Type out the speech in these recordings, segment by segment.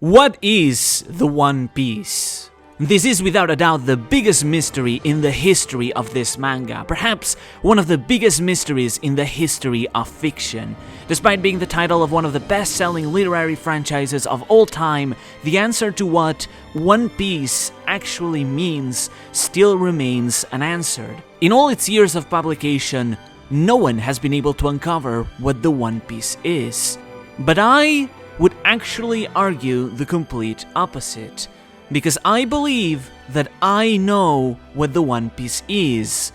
What is the One Piece? This is without a doubt the biggest mystery in the history of this manga, perhaps one of the biggest mysteries in the history of fiction. Despite being the title of one of the best-selling literary franchises of all time, the answer to what One Piece actually means still remains unanswered. In all its years of publication, no one has been able to uncover what the One Piece is. But I would actually argue the complete opposite, because I believe that I know what the One Piece is,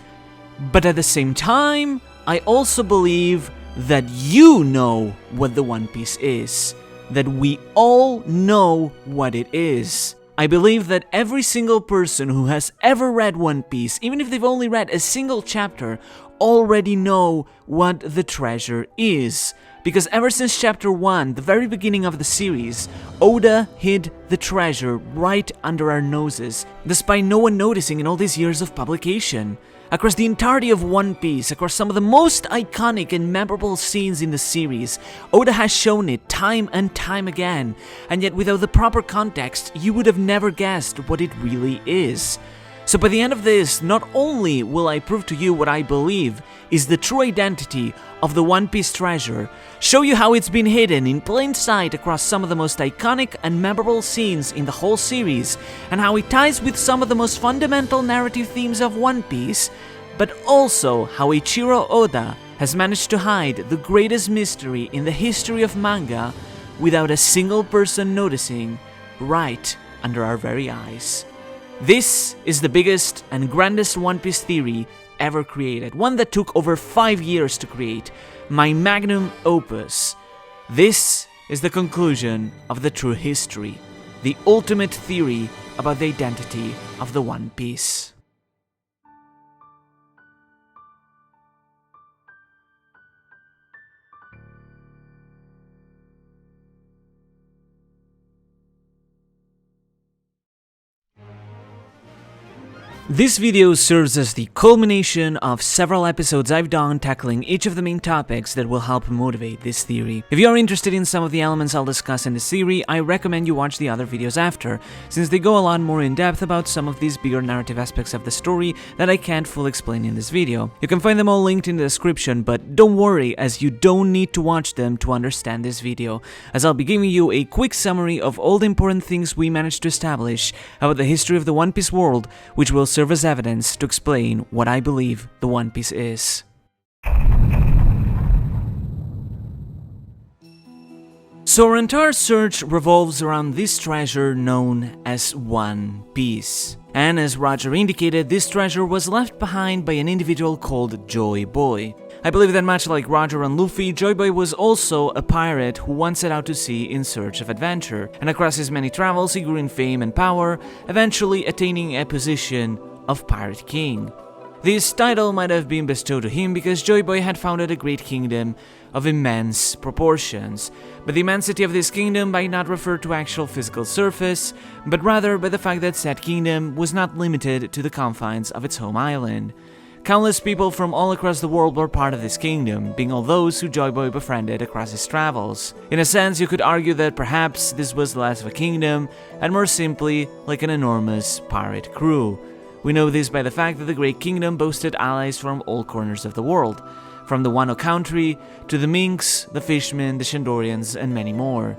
but at the same time, I also believe that you know what the One Piece is, that we all know what it is. I believe that every single person who has ever read One Piece, even if they've only read a single chapter, already know what the treasure is. Because ever since chapter 1, the very beginning of the series, Oda hid the treasure right under our noses, despite no one noticing in all these years of publication. Across the entirety of One Piece, across some of the most iconic and memorable scenes in the series, Oda has shown it time and time again, and yet without the proper context, you would have never guessed what it really is. So by the end of this, not only will I prove to you what I believe is the true identity of the One Piece treasure, show you how it's been hidden in plain sight across some of the most iconic and memorable scenes in the whole series, and how it ties with some of the most fundamental narrative themes of One Piece, but also how Eiichiro Oda has managed to hide the greatest mystery in the history of manga without a single person noticing, right under our very eyes. This is the biggest and grandest One Piece theory ever created, one that took over 5 years to create, my magnum opus. This is the conclusion of the true history, the ultimate theory about the identity of the One Piece. This video serves as the culmination of several episodes I've done tackling each of the main topics that will help motivate this theory. If you are interested in some of the elements I'll discuss in this series, I recommend you watch the other videos after, since they go a lot more in depth about some of these bigger narrative aspects of the story that I can't fully explain in this video. You can find them all linked in the description, but don't worry, as you don't need to watch them to understand this video, as I'll be giving you a quick summary of all the important things we managed to establish about the history of the One Piece world, which will serve as evidence to explain what I believe the One Piece is. So our entire search revolves around this treasure known as One Piece. And as Roger indicated, this treasure was left behind by an individual called Joy Boy. I believe that much like Roger and Luffy, Joy Boy was also a pirate who once set out to sea in search of adventure, and across his many travels he grew in fame and power, eventually attaining a position of Pirate King. This title might have been bestowed to him because Joy Boy had founded a great kingdom of immense proportions, but the immensity of this kingdom might not refer to actual physical surface, but rather by the fact that said kingdom was not limited to the confines of its home island. Countless people from all across the world were part of this kingdom, being all those who Joy Boy befriended across his travels. In a sense, you could argue that perhaps this was less of a kingdom, and more simply like an enormous pirate crew. We know this by the fact that the Great Kingdom boasted allies from all corners of the world, from the Wano country to the Minks, the Fishmen, the Shandorians, and many more.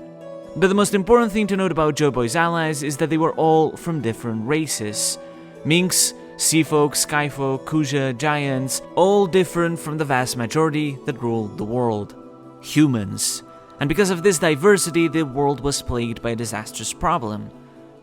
But the most important thing to note about Joy Boy's allies is that they were all from different races. Minks, Seafolk, Skyfolk, Kuja, Giants, all different from the vast majority that ruled the world. Humans. And because of this diversity, the world was plagued by a disastrous problem: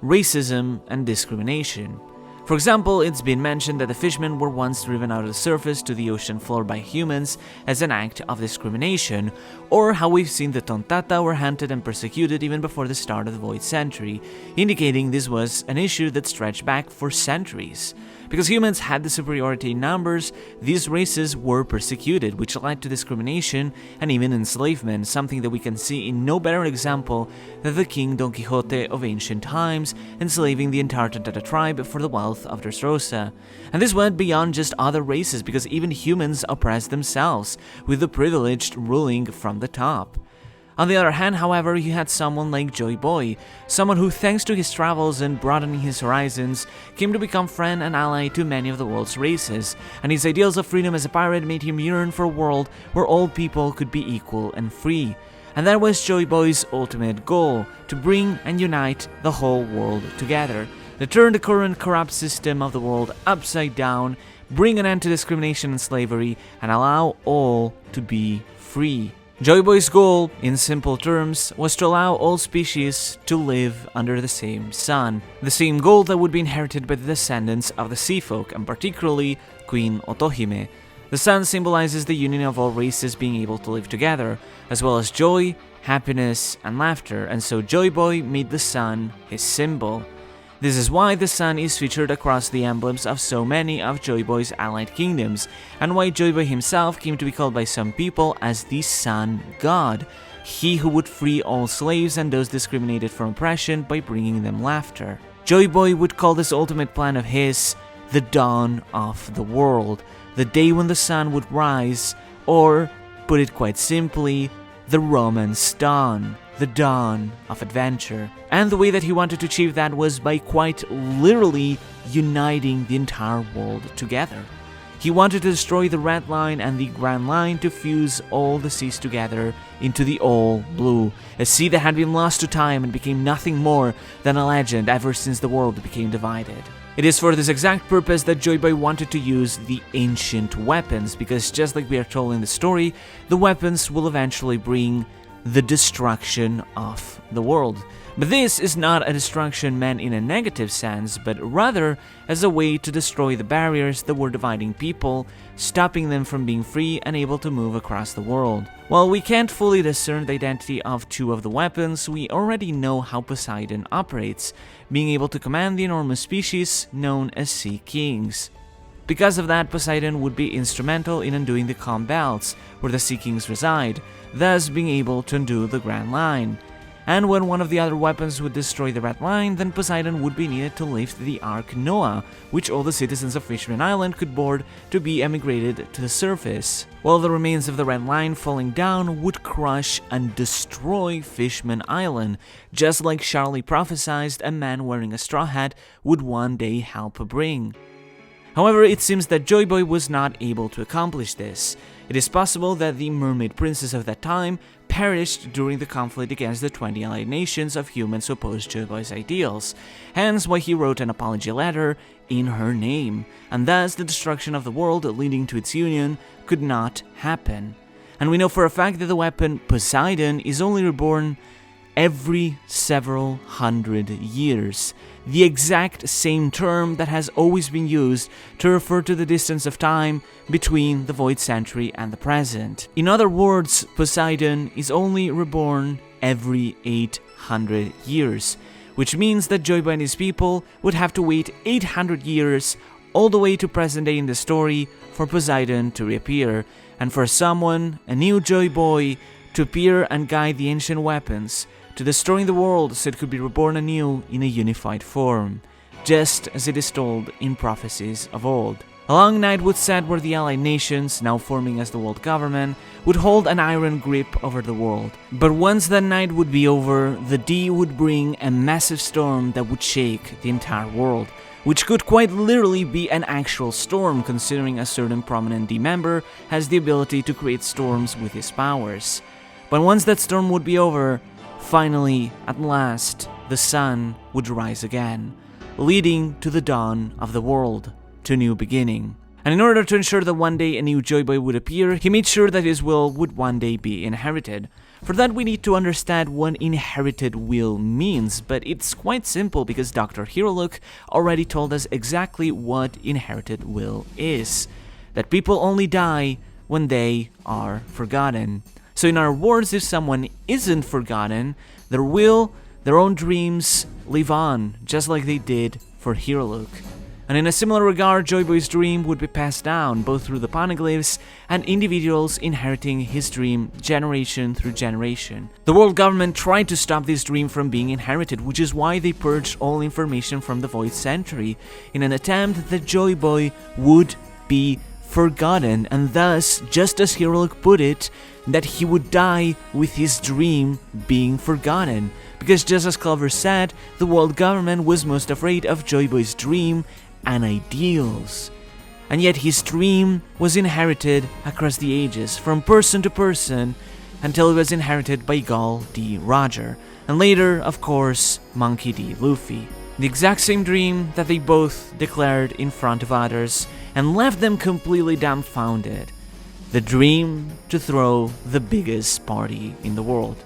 racism and discrimination. For example, it's been mentioned that the fishmen were once driven out of the surface to the ocean floor by humans as an act of discrimination, or how we've seen the Tontata were hunted and persecuted even before the start of the Void Century, indicating this was an issue that stretched back for centuries. Because humans had the superiority in numbers, these races were persecuted, which led to discrimination and even enslavement, something that we can see in no better example than the King Don Quixote of ancient times, enslaving the entire Tontata tribe for the wealth of Dressrosa. And this went beyond just other races, because even humans oppressed themselves, with the privileged ruling from the top. On the other hand, however, you had someone like Joy Boy, someone who, thanks to his travels and broadening his horizons, came to become friend and ally to many of the world's races, and his ideals of freedom as a pirate made him yearn for a world where all people could be equal and free. And that was Joy Boy's ultimate goal, to bring and unite the whole world together, to turn the current corrupt system of the world upside down, bring an end to discrimination and slavery, and allow all to be free. Joy Boy's goal, in simple terms, was to allow all species to live under the same sun. The same goal that would be inherited by the descendants of the sea folk, and particularly Queen Otohime. The sun symbolizes the union of all races being able to live together, as well as joy, happiness, and laughter, and so Joy Boy made the sun his symbol. This is why the sun is featured across the emblems of so many of Joy Boy's allied kingdoms, and why Joy Boy himself came to be called by some people as the Sun God, he who would free all slaves and those discriminated from oppression by bringing them laughter. Joy Boy would call this ultimate plan of his the dawn of the world, the day when the sun would rise, or, put it quite simply, the romance dawn, the dawn of adventure. And the way that he wanted to achieve that was by quite literally uniting the entire world together. He wanted to destroy the Red Line and the Grand Line to fuse all the seas together into the All Blue, a sea that had been lost to time and became nothing more than a legend ever since the world became divided. It is for this exact purpose that Joy Boy wanted to use the ancient weapons, because just like we are told in the story, the weapons will eventually bring the destruction of the world. But this is not a destruction meant in a negative sense, but rather as a way to destroy the barriers that were dividing people, stopping them from being free and able to move across the world. While we can't fully discern the identity of two of the weapons, we already know how Poseidon operates, being able to command the enormous species known as Sea Kings. Because of that, Poseidon would be instrumental in undoing the calm belts, where the Sea Kings reside, thus being able to undo the Grand Line. And when one of the other weapons would destroy the Red Line, then Poseidon would be needed to lift the Ark Noah, which all the citizens of Fishman Island could board to be emigrated to the surface, while the remains of the Red Line falling down would crush and destroy Fishman Island, just like Charlie prophesied a man wearing a straw hat would one day help bring. However, it seems that Joy Boy was not able to accomplish this. It is possible that the mermaid princess of that time perished during the conflict against the 20 allied nations of humans who opposed Joy Boy's ideals, hence why he wrote an apology letter in her name, and thus the destruction of the world leading to its union could not happen. And we know for a fact that the weapon Poseidon is only reborn every several hundred years, the exact same term that has always been used to refer to the distance of time between the void century and the present. In other words, Poseidon is only reborn every 800 years, which means that Joy Boy and his people would have to wait 800 years all the way to present day in the story for Poseidon to reappear, and for someone, a new Joy Boy, to appear and guide the ancient weapons to destroying the world so it could be reborn anew in a unified form, just as it is told in prophecies of old. A long night would set where the allied nations, now forming as the world government, would hold an iron grip over the world. But once that night would be over, the D would bring a massive storm that would shake the entire world, which could quite literally be an actual storm, considering a certain prominent D member has the ability to create storms with his powers. But once that storm would be over, finally, at last, the sun would rise again, leading to the dawn of the world, to a new beginning. And in order to ensure that one day a new Joy Boy would appear, he made sure that his will would one day be inherited. For that we need to understand what inherited will means, but it's quite simple because Dr. Hiroluk already told us exactly what inherited will is. That people only die when they are forgotten. So in other words, if someone isn't forgotten, their will, their own dreams live on, just like they did for Hiroluk. And in a similar regard, Joy Boy's dream would be passed down, both through the poneglyphs and individuals inheriting his dream generation through generation. The world government tried to stop this dream from being inherited, which is why they purged all information from the Void Century, in an attempt that Joy Boy would be forgotten, and thus, just as Heroic put it, that he would die with his dream being forgotten. Because just as Clover said, the world government was most afraid of Joy Boy's dream and ideals. And yet his dream was inherited across the ages, from person to person, until it was inherited by Gull D. Roger, and later, of course, Monkey D. Luffy. The exact same dream that they both declared in front of others and left them completely dumbfounded. The dream to throw the biggest party in the world.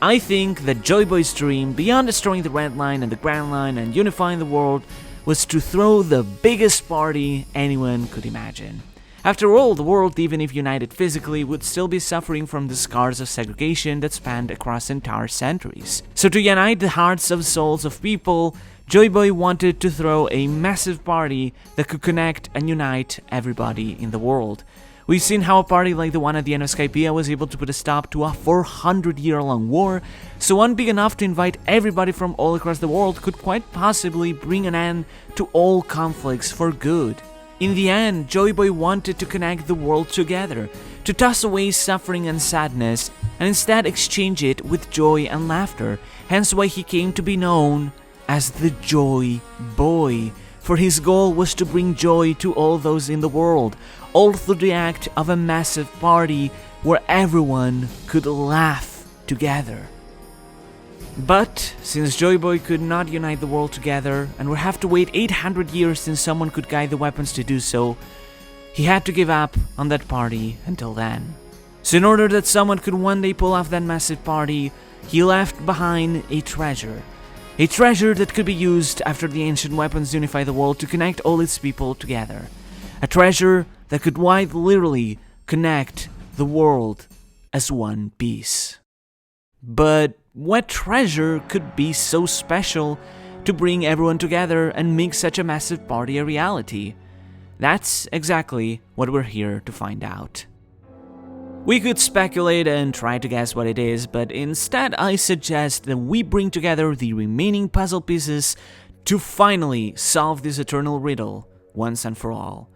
I think that Joy Boy's dream, beyond destroying the Red Line and the Grand Line and unifying the world, was to throw the biggest party anyone could imagine. After all, the world, even if united physically, would still be suffering from the scars of segregation that spanned across entire centuries. So to unite the hearts and souls of people, Joy Boy wanted to throw a massive party that could connect and unite everybody in the world. We've seen how a party like the one at the end of Skypiea was able to put a stop to a 400-year-long war, so one big enough to invite everybody from all across the world could quite possibly bring an end to all conflicts for good. In the end, Joy Boy wanted to connect the world together, to toss away suffering and sadness, and instead exchange it with joy and laughter, hence why he came to be known as the Joy Boy, for his goal was to bring joy to all those in the world, all through the act of a massive party where everyone could laugh together. But since Joy Boy could not unite the world together and would have to wait 800 years since someone could guide the weapons to do so, he had to give up on that party until then. So in order that someone could one day pull off that massive party, he left behind a treasure. A treasure that could be used after the ancient weapons unify the world to connect all its people together. A treasure that could quite literally connect the world as one piece. But what treasure could be so special to bring everyone together and make such a massive party a reality? That's exactly what we're here to find out. We could speculate and try to guess what it is, but instead I suggest that we bring together the remaining puzzle pieces to finally solve this eternal riddle once and for all.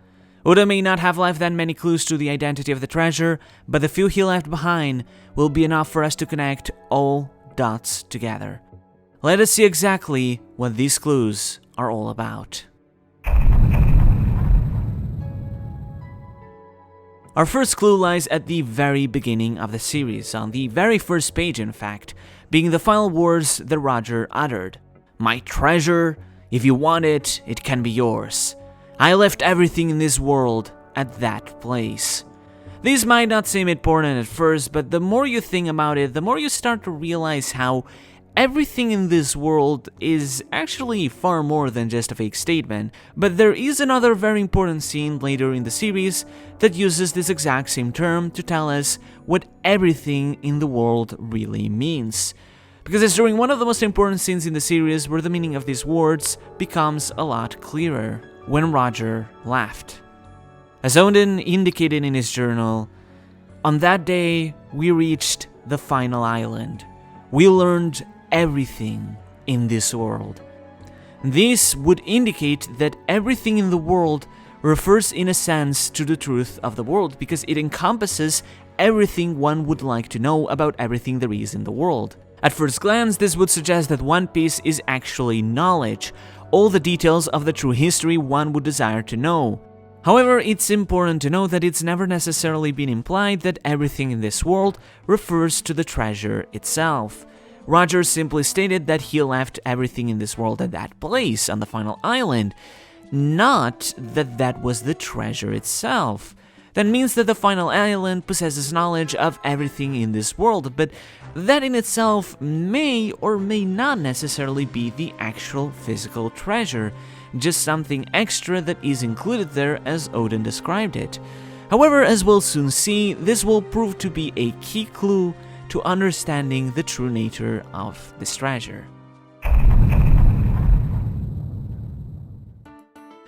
Oda may not have left that many clues to the identity of the treasure, but the few he left behind will be enough for us to connect all dots together. Let us see exactly what these clues are all about. Our first clue lies at the very beginning of the series, on the very first page in fact, being the final words that Roger uttered. "My treasure, if you want it, it can be yours. I left everything in this world at that place." These might not seem important at first, but the more you think about it, the more you start to realize how everything in this world is actually far more than just a fake statement. But there is another very important scene later in the series that uses this exact same term to tell us what everything in the world really means. Because it's during one of the most important scenes in the series where the meaning of these words becomes a lot clearer, when Roger laughed. As Oden indicated in his journal, "On that day, we reached the final island. We learned everything in this world." This would indicate that everything in the world refers in a sense to the truth of the world, because it encompasses everything one would like to know about everything there is in the world. At first glance, this would suggest that One Piece is actually knowledge, all the details of the true history one would desire to know. However, it's important to know that it's never necessarily been implied that everything in this world refers to the treasure itself. Roger simply stated that he left everything in this world at that place, on the final island, not that that was the treasure itself. That means that the final island possesses knowledge of everything in this world, but that in itself may or may not necessarily be the actual physical treasure, just something extra that is included there as Oden described it. However, as we'll soon see, this will prove to be a key clue to understanding the true nature of this treasure.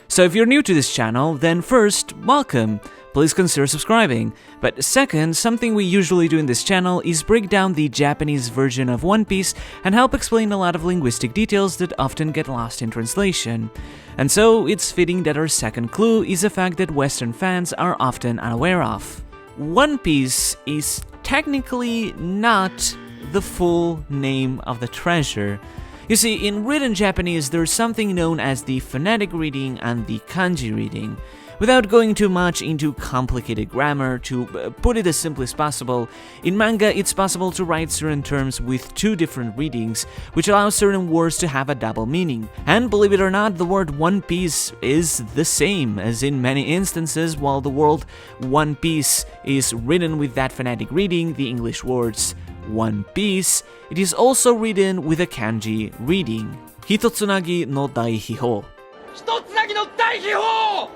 So if you're new to this channel, then first, welcome. please consider subscribing. But second, something we usually do in this channel is break down the Japanese version of One Piece and help explain a lot of linguistic details that often get lost in translation. And so, it's fitting that our second clue is a fact that Western fans are often unaware of. One Piece is technically not the full name of the treasure. You see, in written Japanese, there's something known as the phonetic reading and the kanji reading. Without going too much into complicated grammar, to put it as simply as possible, in manga it's possible to write certain terms with two different readings, which allows certain words to have a double meaning. And believe it or not, the word One Piece is the same, as in many instances, while the word One Piece is written with that phonetic reading, the English words One Piece, it is also written with a kanji reading. Hitotsunagi no Daihihou. Hitotsunagi no Daihihou!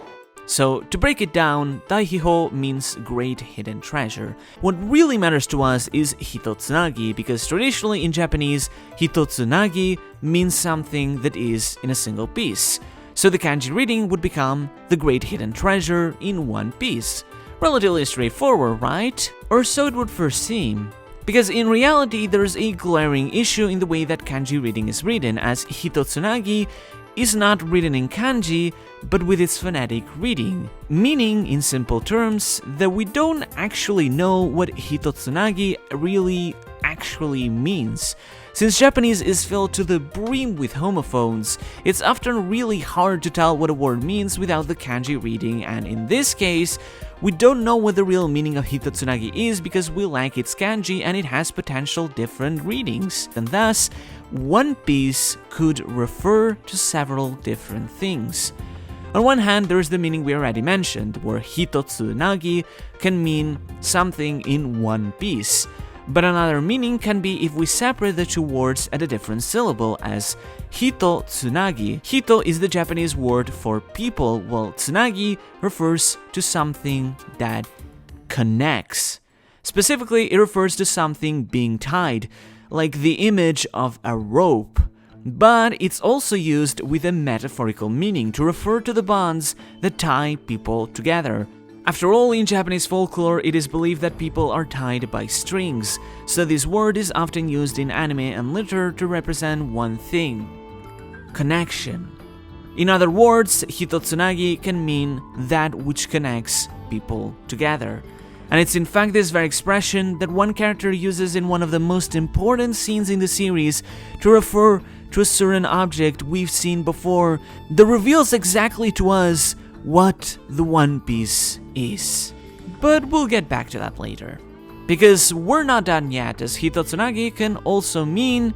So, to break it down, Daihihou means great hidden treasure. What really matters to us is Hitotsunagi, because traditionally in Japanese, Hitotsunagi means something that is in a single piece. So the kanji reading would become the great hidden treasure in one piece. Relatively straightforward, right? Or so it would first seem. Because in reality, there's a glaring issue in the way that kanji reading is written, as Hitotsunagi is not written in kanji, but with its phonetic reading, meaning, in simple terms, that we don't actually know what Hitotsunagi really actually means. Since Japanese is filled to the brim with homophones, it's often really hard to tell what a word means without the kanji reading, and in this case, we don't know what the real meaning of Hitotsunagi is because we lack its kanji and it has potential different readings, and thus, One Piece could refer to several different things. On one hand, there is the meaning we already mentioned, where Hitotsunagi can mean something in one piece. But another meaning can be if we separate the two words at a different syllable, as Hitotsunagi. Hito is the Japanese word for people, while tsunagi refers to something that connects. Specifically, it refers to something being tied, like the image of a rope. But it's also used with a metaphorical meaning to refer to the bonds that tie people together. After all, in Japanese folklore, it is believed that people are tied by strings, so this word is often used in anime and literature to represent one thing: connection. In other words, Hitotsunagi can mean that which connects people together. And it's in fact this very expression that one character uses in one of the most important scenes in the series to refer to a certain object we've seen before that reveals exactly to us what the One Piece is. But we'll get back to that later. Because we're not done yet, as Hitotsunagi can also mean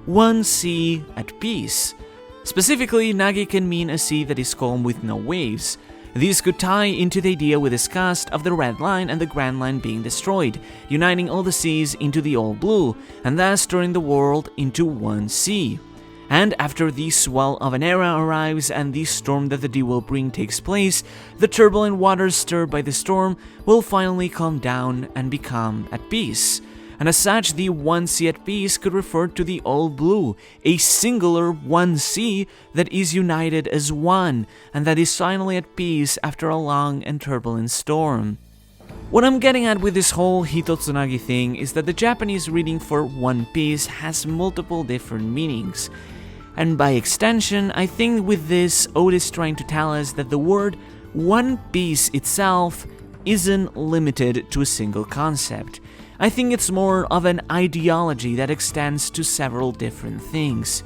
one sea at peace. Specifically, Nagi can mean a sea that is calm with no waves. These could tie into the idea we discussed of the Red Line and the Grand Line being destroyed, uniting all the seas into the All Blue, and thus turning the world into one sea. And after the swell of an era arrives and the storm that the day will bring takes place, the turbulent waters stirred by the storm will finally calm down and become at peace. And as such, the one sea at peace could refer to the All Blue, a singular one sea that is united as one, and that is finally at peace after a long and turbulent storm. What I'm getting at with this whole Hitotsunagi thing is that the Japanese reading for One Piece has multiple different meanings. And by extension, I think with this, Oda is trying to tell us that the word One Piece itself isn't limited to a single concept. I think it's more of an ideology that extends to several different things.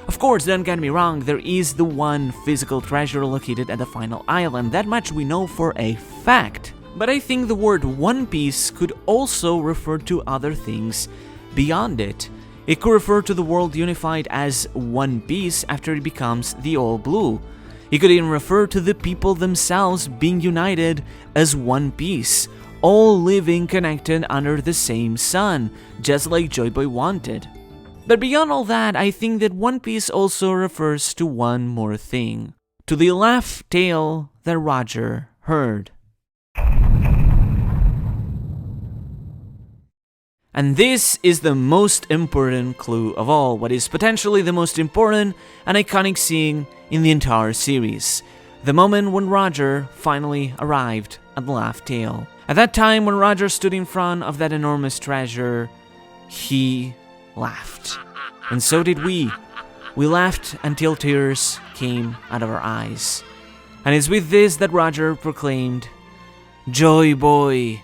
Of course, don't get me wrong, there is the one physical treasure located at the final island, that much we know for a fact. But I think the word One Piece could also refer to other things beyond it. It could refer to the world unified as one piece after it becomes the All Blue. It could even refer to the people themselves being united as one piece, all living connected under the same sun, just like Joy Boy wanted. But beyond all that, I think that One Piece also refers to one more thing: to the laugh tale that Roger heard. And this is the most important clue of all, what is potentially the most important and iconic scene in the entire series. The moment when Roger finally arrived at the Laugh Tale. At that time, when Roger stood in front of that enormous treasure, he laughed. And so did we. We laughed until tears came out of our eyes. And it's with this that Roger proclaimed, "Joy boy,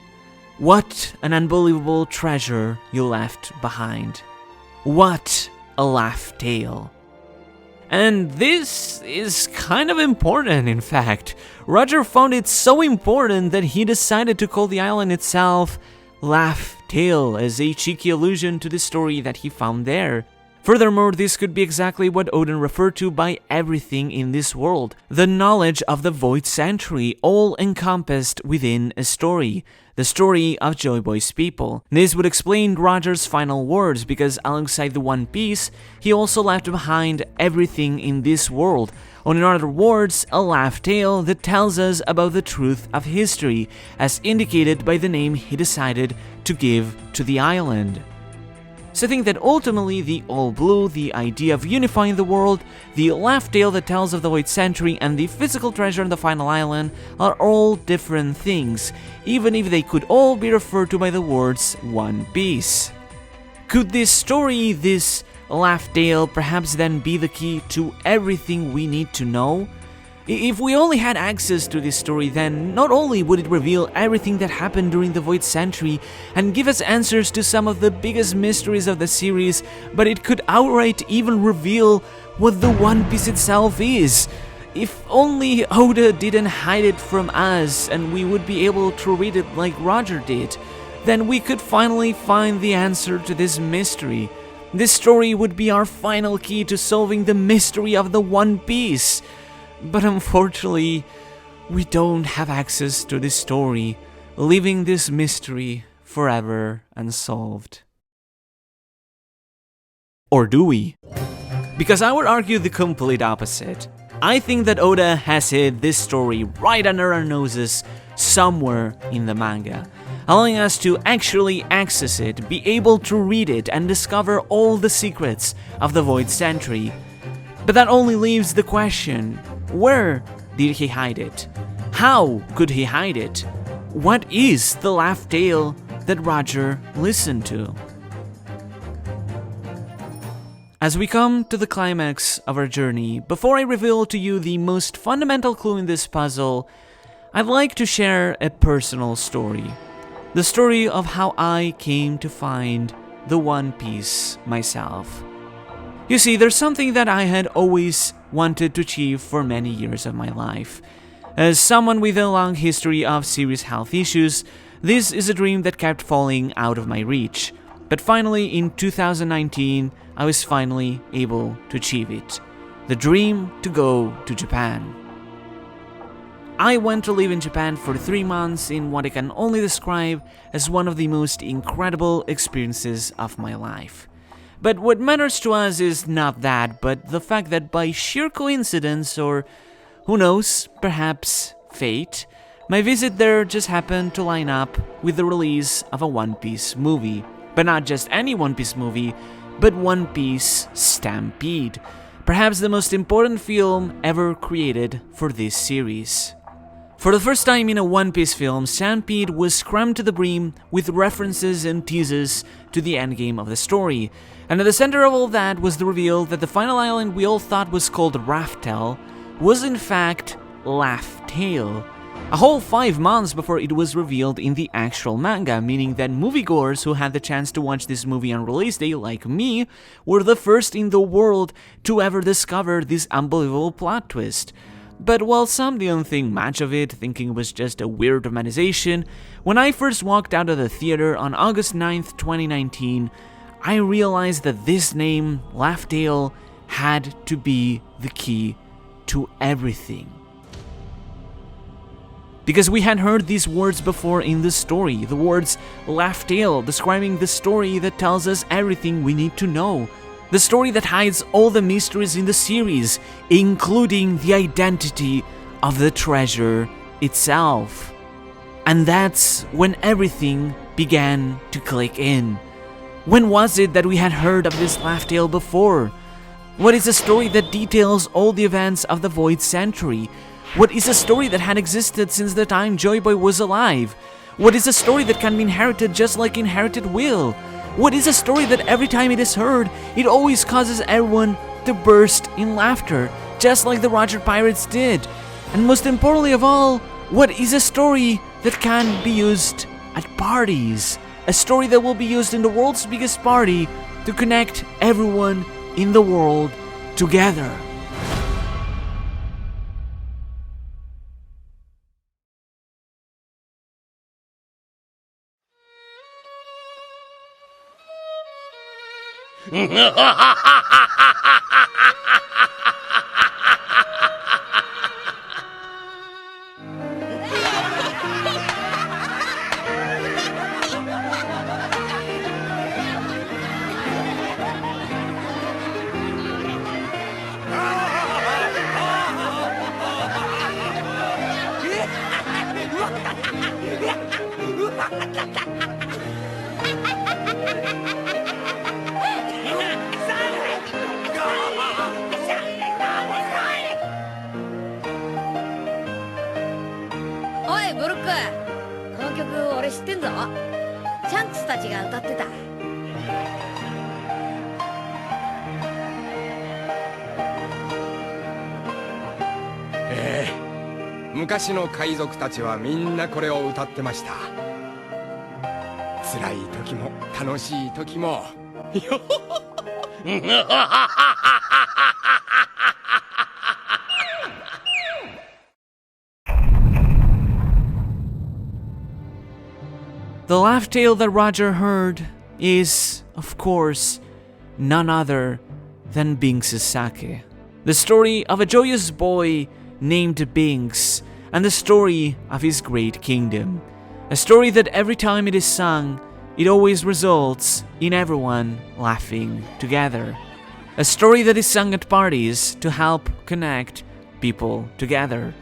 what an unbelievable treasure you left behind. What a laugh tale." And this is kind of important, in fact. Roger found it so important that he decided to call the island itself Laugh Tale, as a cheeky allusion to the story that he found there. Furthermore, this could be exactly what Odin referred to by everything in this world, the knowledge of the Void Century, all encompassed within a story, the story of Joy Boy's people. This would explain Roger's final words, because alongside the One Piece, he also left behind everything in this world, or in other words, a laugh tale that tells us about the truth of history, as indicated by the name he decided to give to the island. So I think that ultimately the All Blue, the idea of unifying the world, the laugh tale that tells of the Void Century, and the physical treasure on the final island are all different things, even if they could all be referred to by the words One Piece. Could this story, this laugh tale, perhaps then be the key to everything we need to know? If we only had access to this story, then not only would it reveal everything that happened during the Void Century and give us answers to some of the biggest mysteries of the series, but it could outright even reveal what the One Piece itself is. If only Oda didn't hide it from us and we would be able to read it like Roger did, then we could finally find the answer to this mystery. This story would be our final key to solving the mystery of the One Piece. But unfortunately, we don't have access to this story, leaving this mystery forever unsolved. Or do we? Because I would argue the complete opposite. I think that Oda has hid this story right under our noses somewhere in the manga, allowing us to actually access it, be able to read it, and discover all the secrets of the Void Century. But that only leaves the question, where did he hide it? How could he hide it? What is the laugh tale that Roger listened to? As we come to the climax of our journey, before I reveal to you the most fundamental clue in this puzzle, I'd like to share a personal story. The story of how I came to find the One Piece myself. You see, there's something that I had always wanted to achieve for many years of my life. As someone with a long history of serious health issues, this is a dream that kept falling out of my reach. But finally, in 2019, I was finally able to achieve it. The dream to go to Japan. I went to live in Japan for 3 months in what I can only describe as one of the most incredible experiences of my life. But what matters to us is not that, but the fact that by sheer coincidence, or who knows, perhaps fate, my visit there just happened to line up with the release of a One Piece movie. But not just any One Piece movie, but One Piece Stampede, perhaps the most important film ever created for this series. For the first time in a One Piece film, Stampede was crammed to the brim with references and teases to the endgame of the story. And at the center of all that was the reveal that the final island we all thought was called Raftel was in fact Laugh Tale. A whole 5 months before it was revealed in the actual manga, meaning that moviegoers who had the chance to watch this movie on release day, like me, were the first in the world to ever discover this unbelievable plot twist. But while some didn't think much of it, thinking it was just a weird dramatization, when I first walked out of the theater on August 9th, 2019, I realized that this name, Laugh Tale, had to be the key to everything. Because we had heard these words before in the story, the words Laugh Tale, describing the story that tells us everything we need to know. The story that hides all the mysteries in the series, including the identity of the treasure itself. And that's when everything began to click in. When was it that we had heard of this Laugh Tale before? What is a story that details all the events of the Void Century? What is a story that had existed since the time Joy Boy was alive? What is a story that can be inherited just like inherited will? What is a story that every time it is heard, it always causes everyone to burst in laughter, just like the Roger Pirates did? And most importantly of all, what is a story that can be used at parties? A story that will be used in the world's biggest party to connect everyone in the world together.おいブルック、この曲俺知ってんぞ。チャンクスたちが歌ってた。昔の海賊たちはみんなこれを歌ってました。辛い時も楽しい時も。The laugh tale that Roger heard is, of course, none other than Binks' sake. The story of a joyous boy named Binks, and the story of his great kingdom. A story that every time it is sung, it always results in everyone laughing together. A story that is sung at parties to help connect people together.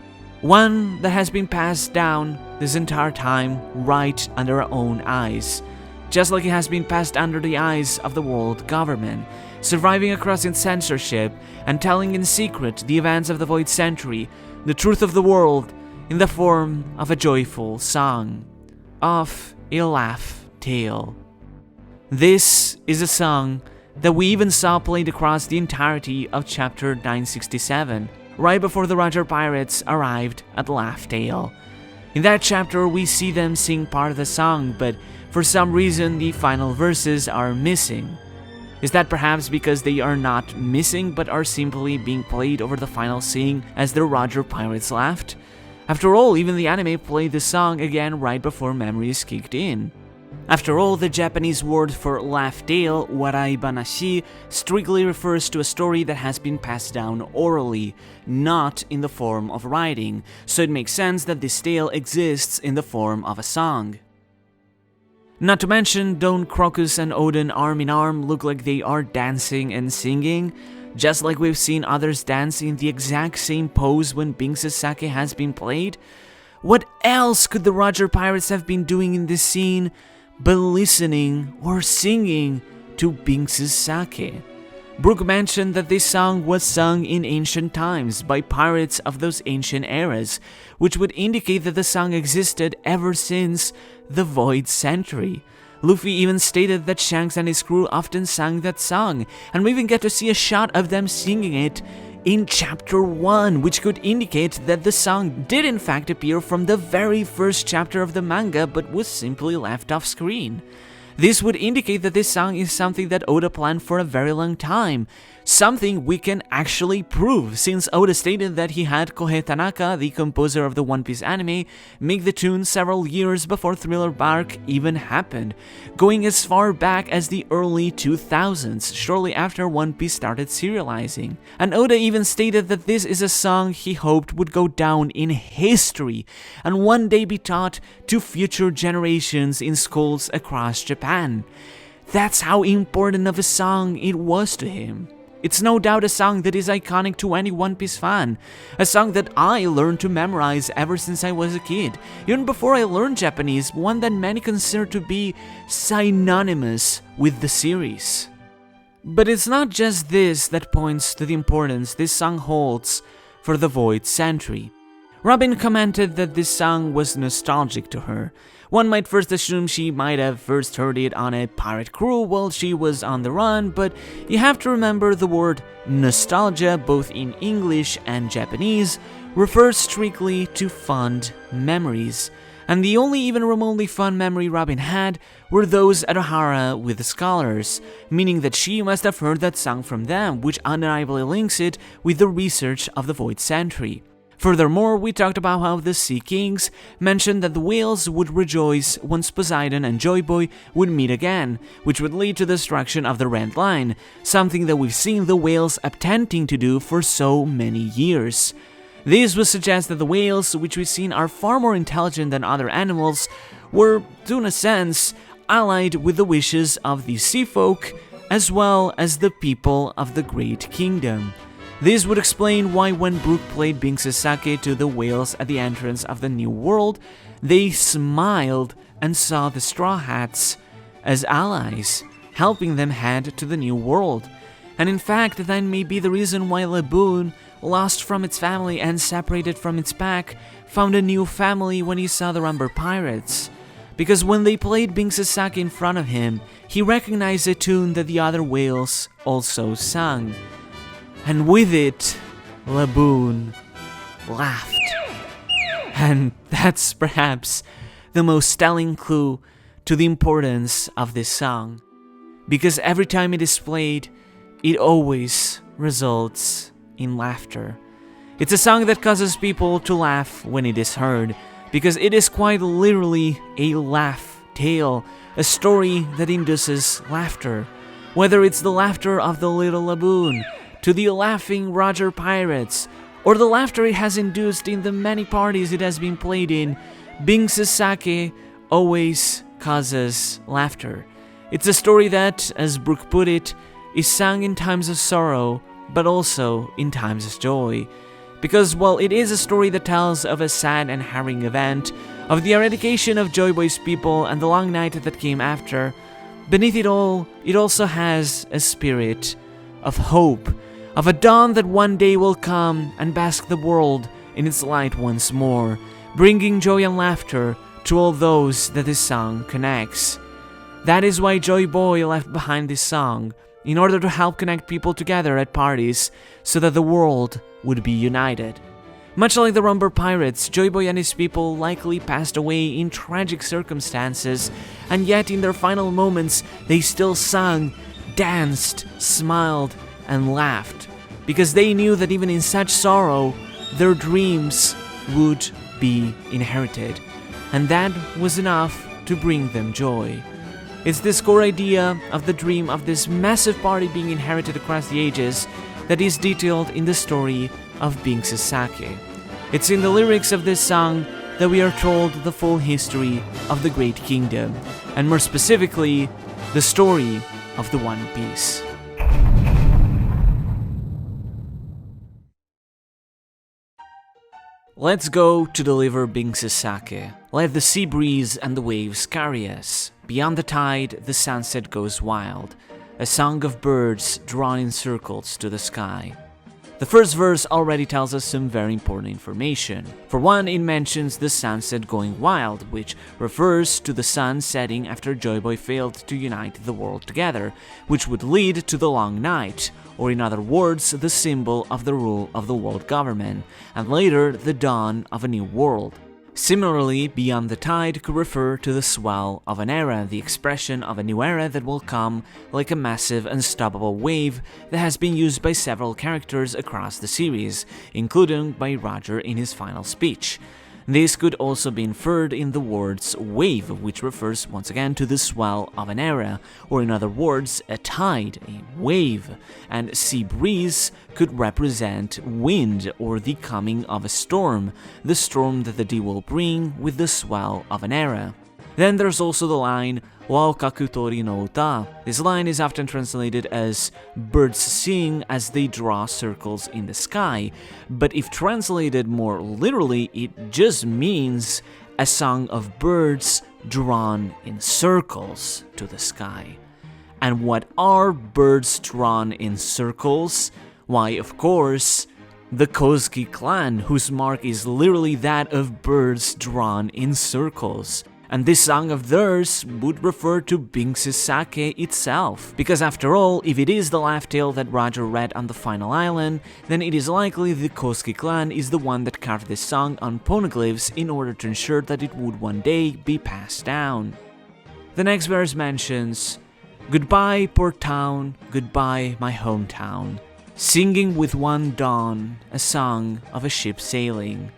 One that has been passed down this entire time right under our own eyes, just like it has been passed under the eyes of the world government, surviving across its censorship and telling in secret the events of the Void Century, the truth of the world, in the form of a joyful song, of a laugh tale. This is a song that we even saw played across the entirety of chapter 967, right before the Roger Pirates arrived at Laugh Tale. In that chapter, we see them sing part of the song, but for some reason the final verses are missing. Is that perhaps because they are not missing but are simply being played over the final scene as the Roger Pirates laughed? After all, even the anime played the song again right before memories kicked in. After all, the Japanese word for laugh tale, warai banashi, strictly refers to a story that has been passed down orally, not in the form of writing, so it makes sense that this tale exists in the form of a song. Not to mention, don't Crocus and Odin arm in arm look like they are dancing and singing, just like we've seen others dance in the exact same pose when Binks' sake has been played? What else could the Roger Pirates have been doing in this scene but listening or singing to Binks' sake? Brooke mentioned that this song was sung in ancient times by pirates of those ancient eras, which would indicate that the song existed ever since the Void Century. Luffy even stated that Shanks and his crew often sang that song, and we even get to see a shot of them singing it in chapter 1, which could indicate that the song did in fact appear from the very first chapter of the manga but was simply left off screen. This would indicate that this song is something that Oda planned for a very long time, something we can actually prove, since Oda stated that he had Kohei Tanaka, the composer of the One Piece anime, make the tune several years before Thriller Bark even happened, going as far back as the early 2000s, shortly after One Piece started serializing. And Oda even stated that this is a song he hoped would go down in history and one day be taught to future generations in schools across Japan. That's how important of a song it was to him. It's no doubt a song that is iconic to any One Piece fan, a song that I learned to memorize ever since I was a kid, even before I learned Japanese, one that many consider to be synonymous with the series. But it's not just this that points to the importance this song holds for the Void Century. Robin commented that this song was nostalgic to her. One might first assume she might have first heard it on a pirate crew while she was on the run, but you have to remember the word nostalgia, both in English and Japanese, refers strictly to fond memories. And the only even remotely fond memory Robin had were those at Ohara with the scholars, meaning that she must have heard that song from them, which undeniably links it with the research of the Void Century. Furthermore, we talked about how the Sea Kings mentioned that the whales would rejoice once Poseidon and Joy Boy would meet again, which would lead to the destruction of the Red Line, something that we've seen the whales attempting to do for so many years. This would suggest that the whales, which we've seen are far more intelligent than other animals, were, in a sense, allied with the wishes of the sea folk, as well as the people of the Great Kingdom. This would explain why when Brook played Binks' sake to the whales at the entrance of the New World, they smiled and saw the Straw Hats as allies, helping them head to the New World. And in fact, that may be the reason why Laboon, lost from its family and separated from its pack, found a new family when he saw the Rumber Pirates. Because when they played Binks' sake in front of him, he recognized a tune that the other whales also sang. And with it, Laboon laughed. And that's perhaps the most telling clue to the importance of this song. Because every time it is played, it always results in laughter. It's a song that causes people to laugh when it is heard, because it is quite literally a laugh tale, a story that induces laughter. Whether it's the laughter of the little Laboon, to the laughing Roger Pirates, or the laughter it has induced in the many parties it has been played in, Binks' sake always causes laughter. It's a story that, as Brook put it, is sung in times of sorrow, but also in times of joy. Because while it is a story that tells of a sad and harrowing event, of the eradication of Joy Boy's people and the long night that came after, beneath it all, it also has a spirit of hope, of a dawn that one day will come and bask the world in its light once more, bringing joy and laughter to all those that this song connects. That is why Joy Boy left behind this song, in order to help connect people together at parties so that the world would be united. Much like the Rumber Pirates, Joy Boy and his people likely passed away in tragic circumstances, and yet in their final moments they still sung, danced, smiled, and laughed, because they knew that even in such sorrow, their dreams would be inherited, and that was enough to bring them joy. It's this core idea of the dream of this massive party being inherited across the ages that is detailed in the story of Binks' sake. It's in the lyrics of this song that we are told the full history of the Great Kingdom, and more specifically, the story of the One Piece. Let's go to deliver Binks' sake. Let the sea breeze and the waves carry us. Beyond the tide, the sunset goes wild. A song of birds drawn in circles to the sky. The first verse already tells us some very important information. For one, it mentions the sunset going wild, which refers to the sun setting after Joy Boy failed to unite the world together, which would lead to the long night, or in other words, the symbol of the rule of the world government, and later the dawn of a new world. Similarly, beyond the tide could refer to the swell of an era, the expression of a new era that will come like a massive unstoppable wave that has been used by several characters across the series, including by Roger in his final speech. This could also be inferred in the words wave, which refers once again to the swell of an era, or in other words, a tide, a wave, and sea breeze could represent wind or the coming of a storm, the storm that the day will bring with the swell of an era. Then there's also the line Wa Kakutori no Uta. This line is often translated as birds sing as they draw circles in the sky, but if translated more literally, it just means a song of birds drawn in circles to the sky. And what are birds drawn in circles? Why, of course, the Kozuki clan, whose mark is literally that of birds drawn in circles. And this song of theirs would refer to Binks' sake itself, because after all, if it is the laugh tale that Roger read on the final island, then it is likely the Kozuki clan is the one that carved this song on poneglyphs in order to ensure that it would one day be passed down. The next verse mentions, "Goodbye, port town, goodbye, my hometown. Singing with one dawn, a song of a ship sailing.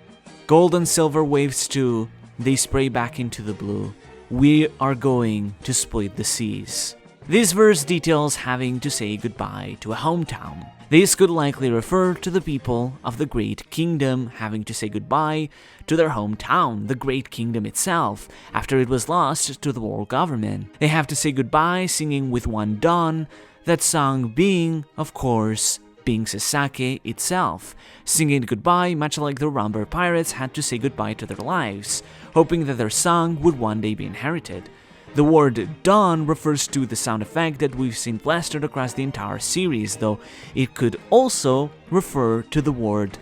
Gold and silver waves too, they spray back into the blue. We are going to split the seas." This verse details having to say goodbye to a hometown. This could likely refer to the people of the Great Kingdom having to say goodbye to their hometown, the Great Kingdom itself, after it was lost to the world government. They have to say goodbye singing with one dawn, that song being, of course, Binks' sake itself, singing goodbye much like the Rumber pirates had to say goodbye to their lives, hoping that their song would one day be inherited. The word dawn refers to the sound effect that we've seen plastered across the entire series, though it could also refer to the word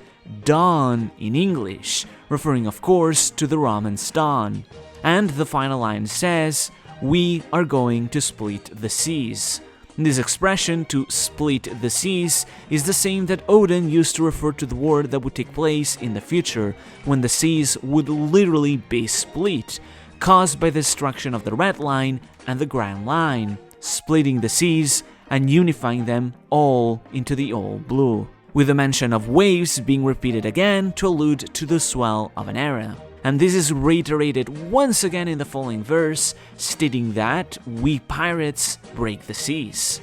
dawn in English, referring of course to the Ramen's dawn. And the final line says, "We are going to split the seas." This expression, to split the seas, is the same that Odin used to refer to the war that would take place in the future, when the seas would literally be split, caused by the destruction of the Red Line and the Grand Line, splitting the seas and unifying them all into the All Blue, with the mention of waves being repeated again to allude to the swell of an era. And this is reiterated once again in the following verse, stating that we pirates break the seas.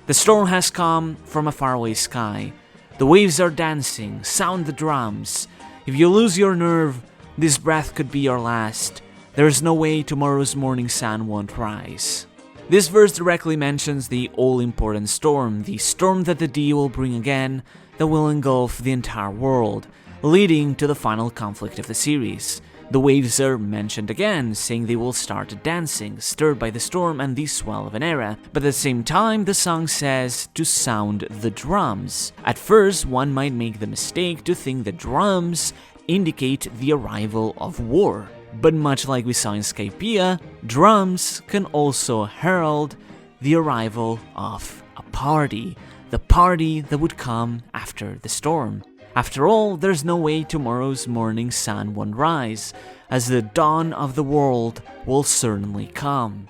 The storm has come from a faraway sky. The waves are dancing, sound the drums. If you lose your nerve, this breath could be your last. There is no way tomorrow's morning sun won't rise. This verse directly mentions the all-important storm, the storm that the Dio will bring again, that will engulf the entire world, leading to the final conflict of the series. The waves are mentioned again, saying they will start dancing, stirred by the storm and the swell of an era, but at the same time the song says to sound the drums. At first, one might make the mistake to think that drums indicate the arrival of war, but much like we saw in Skypiea, drums can also herald the arrival of a party, the party that would come after the storm. After all, there's no way tomorrow's morning sun won't rise, as the dawn of the world will certainly come.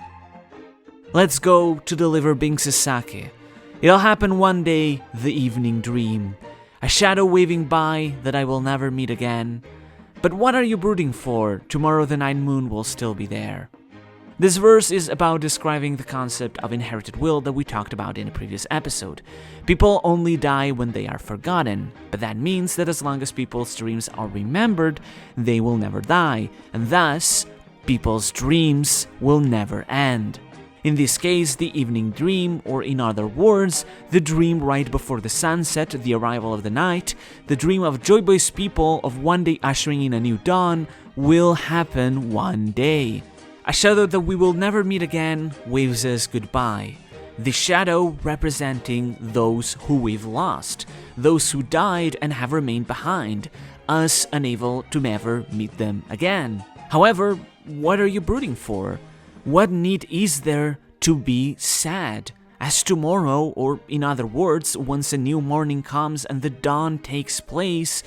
Let's go to deliver Binks' sake. It'll happen one day, the evening dream. A shadow waving by that I will never meet again. But what are you brooding for? Tomorrow the night moon will still be there. This verse is about describing the concept of inherited will that we talked about in a previous episode. People only die when they are forgotten, but that means that as long as people's dreams are remembered, they will never die, and thus, people's dreams will never end. In this case, the evening dream, or in other words, the dream right before the sunset, the arrival of the night, the dream of Joy Boy's people of one day ushering in a new dawn, will happen one day. A shadow that we will never meet again waves us goodbye. The shadow representing those who we've lost, those who died and have remained behind, us unable to ever meet them again. However, what are you brooding for? What need is there to be sad? As tomorrow, or in other words, once a new morning comes and the dawn takes place,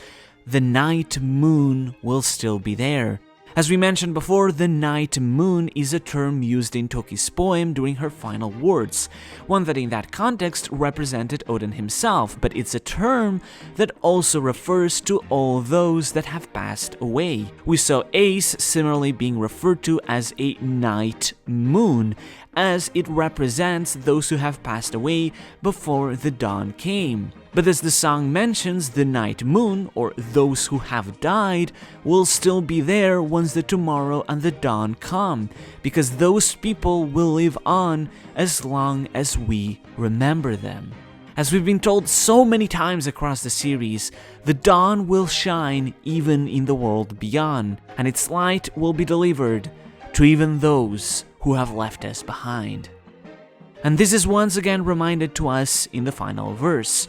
the night moon will still be there. As we mentioned before, the night moon is a term used in Toki's poem during her final words, one that in that context represented Odin himself, but it's a term that also refers to all those that have passed away. We saw Ace similarly being referred to as a night moon, as it represents those who have passed away before the dawn came. But as the song mentions, the night moon, or those who have died, will still be there once the tomorrow and the dawn come, because those people will live on as long as we remember them. As we've been told so many times across the series, the dawn will shine even in the world beyond, and its light will be delivered to even those who have left us behind. And this is once again reminded to us in the final verse.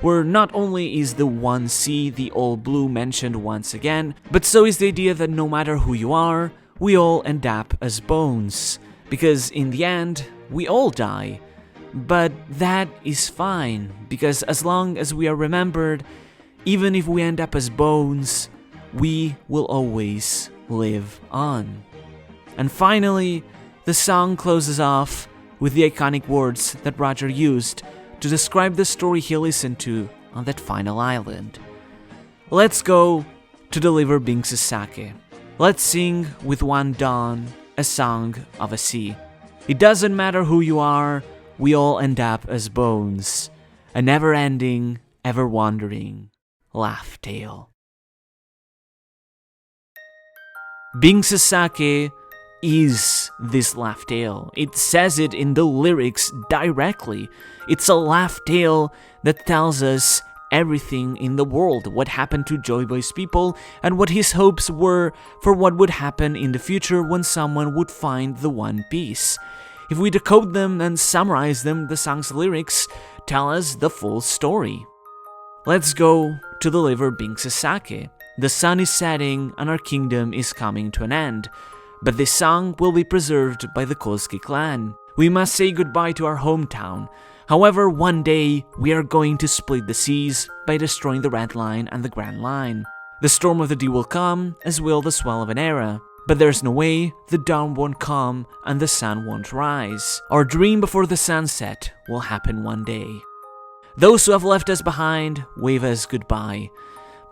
where not only is the one sea, the all blue, mentioned once again, but so is the idea that no matter who you are, we all end up as bones. Because in the end, we all die. But that is fine, because as long as we are remembered, even if we end up as bones, we will always live on. And finally, the song closes off with the iconic words that Roger used to describe the story he listened to on that final island. Let's go to deliver Binks' sake. Let's sing with one dawn a song of a sea. It doesn't matter who you are, we all end up as bones. A never-ending, ever-wandering laugh tale. Binks' sake is this laugh tale. It says it in the lyrics directly. It's a laugh tale that tells us everything in the world, what happened to Joy Boy's people, and what his hopes were for what would happen in the future when someone would find the One Piece. If we decode them and summarize them, the song's lyrics tell us the full story. Let's go to deliver Binks' sake. The sun is setting and our kingdom is coming to an end, but this song will be preserved by the Kosuke clan. We must say goodbye to our hometown. However, one day we are going to split the seas by destroying the Red Line and the Grand Line. The storm of the day will come, as will the swell of an era. But there's no way the dawn won't come and the sun won't rise. Our dream before the sunset will happen one day. Those who have left us behind wave us goodbye.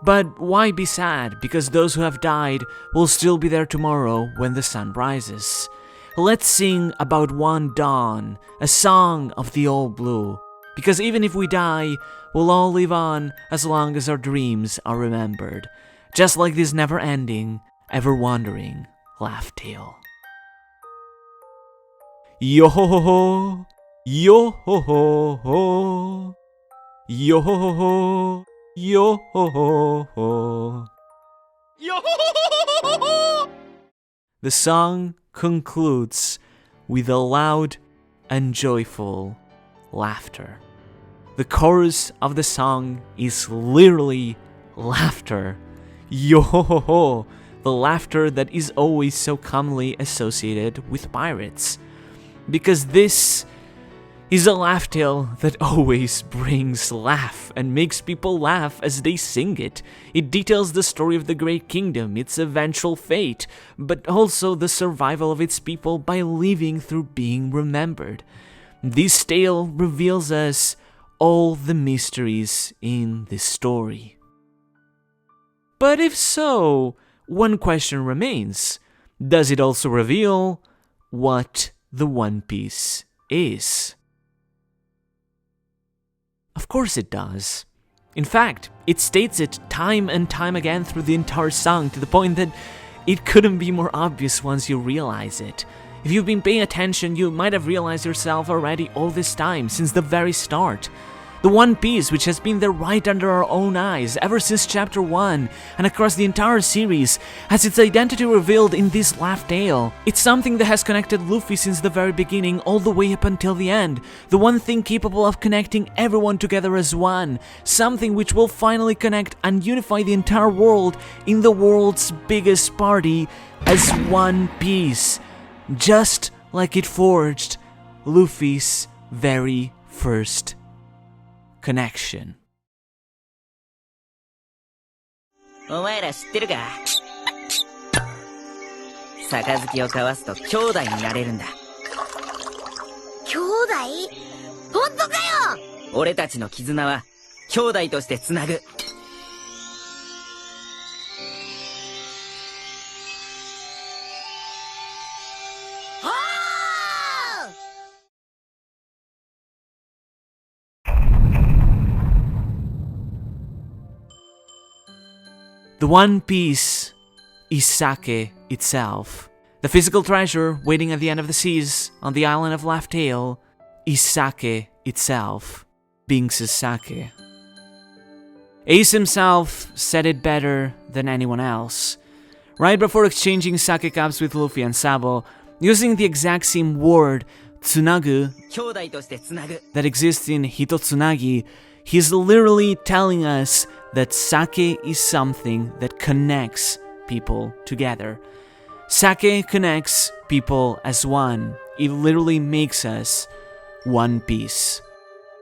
But why be sad, because those who have died will still be there tomorrow when the sun rises. Let's sing about one dawn, a song of the all blue. Because even if we die, we'll all live on as long as our dreams are remembered. Just like this never-ending, ever-wandering laugh tale. Yo-ho-ho-ho, yo-ho-ho-ho, yo-ho-ho-ho, yo-ho-ho-ho. Yo-ho-ho-ho-ho-ho. The song concludes with a loud and joyful laughter. The chorus of the song is literally laughter. Yo-ho-ho-ho, the laughter that is always so commonly associated with pirates. Because this is a laugh tale that always brings laugh and makes people laugh as they sing it. It details the story of the Great Kingdom, its eventual fate, but also the survival of its people by living through being remembered. This tale reveals us all the mysteries in this story. But if so, one question remains. Does it also reveal what the One Piece is? Of course it does. In fact, it states it time and time again through the entire song, to the point that it couldn't be more obvious once you realize it. If you've been paying attention, you might have realized yourself already all this time, since the very start. The One Piece, which has been there right under our own eyes ever since Chapter 1 and across the entire series, has its identity revealed in this laugh tale. It's something that has connected Luffy since the very beginning all the way up until the end. The one thing capable of connecting everyone together as one. Something which will finally connect and unify the entire world in the world's biggest party as One Piece. Just like it forged Luffy's very first connection. お前ら知ってるか？杯を交わすと兄弟になれるんだ。兄弟？本当かよ！俺たちの絆は兄弟としてつなぐ。The One Piece is sake itself. The physical treasure waiting at the end of the seas on the island of Laugh Tale is sake itself, Binks' sake. Ace himself said it better than anyone else. Right before exchanging sake cups with Luffy and Sabo, using the exact same word, tsunagu, 兄弟としてつなぐ。 that exists in Hitotsunagi, He's literally telling us that sake is something that connects people together. Sake connects people as one. It literally makes us one piece.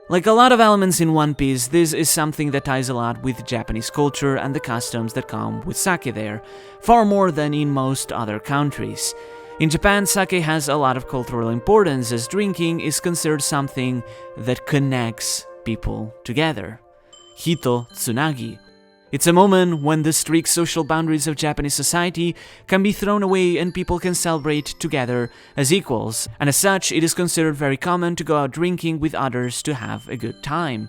Like a lot of elements in One Piece, this is something that ties a lot with Japanese culture and the customs that come with sake there, far more than in most other countries. In Japan, sake has a lot of cultural importance as drinking is considered something that connects people together. Hitotsunagi. It's a moment when the strict social boundaries of Japanese society can be thrown away and people can celebrate together as equals, and as such it is considered very common to go out drinking with others to have a good time.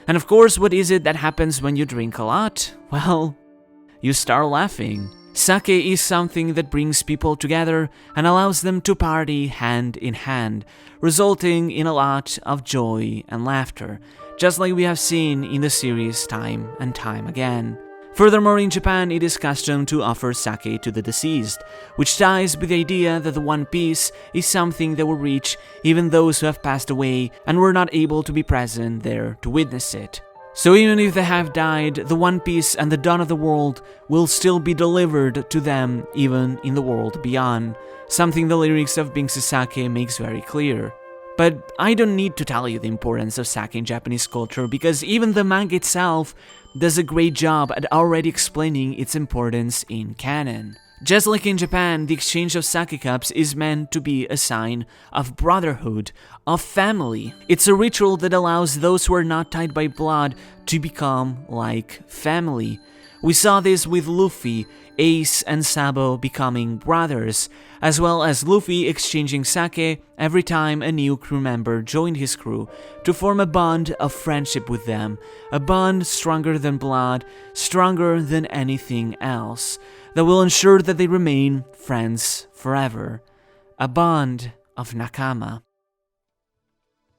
And of course, what is it that happens when you drink a lot? Well, you start laughing. Sake is something that brings people together and allows them to party hand in hand, resulting in a lot of joy and laughter, just like we have seen in the series time and time again. Furthermore, in Japan, it is custom to offer sake to the deceased, which ties with the idea that the One Piece is something that will reach even those who have passed away and were not able to be present there to witness it. So even if they have died, the One Piece and the dawn of the world will still be delivered to them even in the world beyond, something the lyrics of Binks Sake makes very clear. But I don't need to tell you the importance of sake in Japanese culture because even the manga itself does a great job at already explaining its importance in canon. Just like in Japan, the exchange of sake cups is meant to be a sign of brotherhood, of family. It's a ritual that allows those who are not tied by blood to become like family. We saw this with Luffy, Ace, and Sabo becoming brothers, as well as Luffy exchanging sake every time a new crew member joined his crew to form a bond of friendship with them, a bond stronger than blood, stronger than anything else, that will ensure that they remain friends forever, a bond of nakama.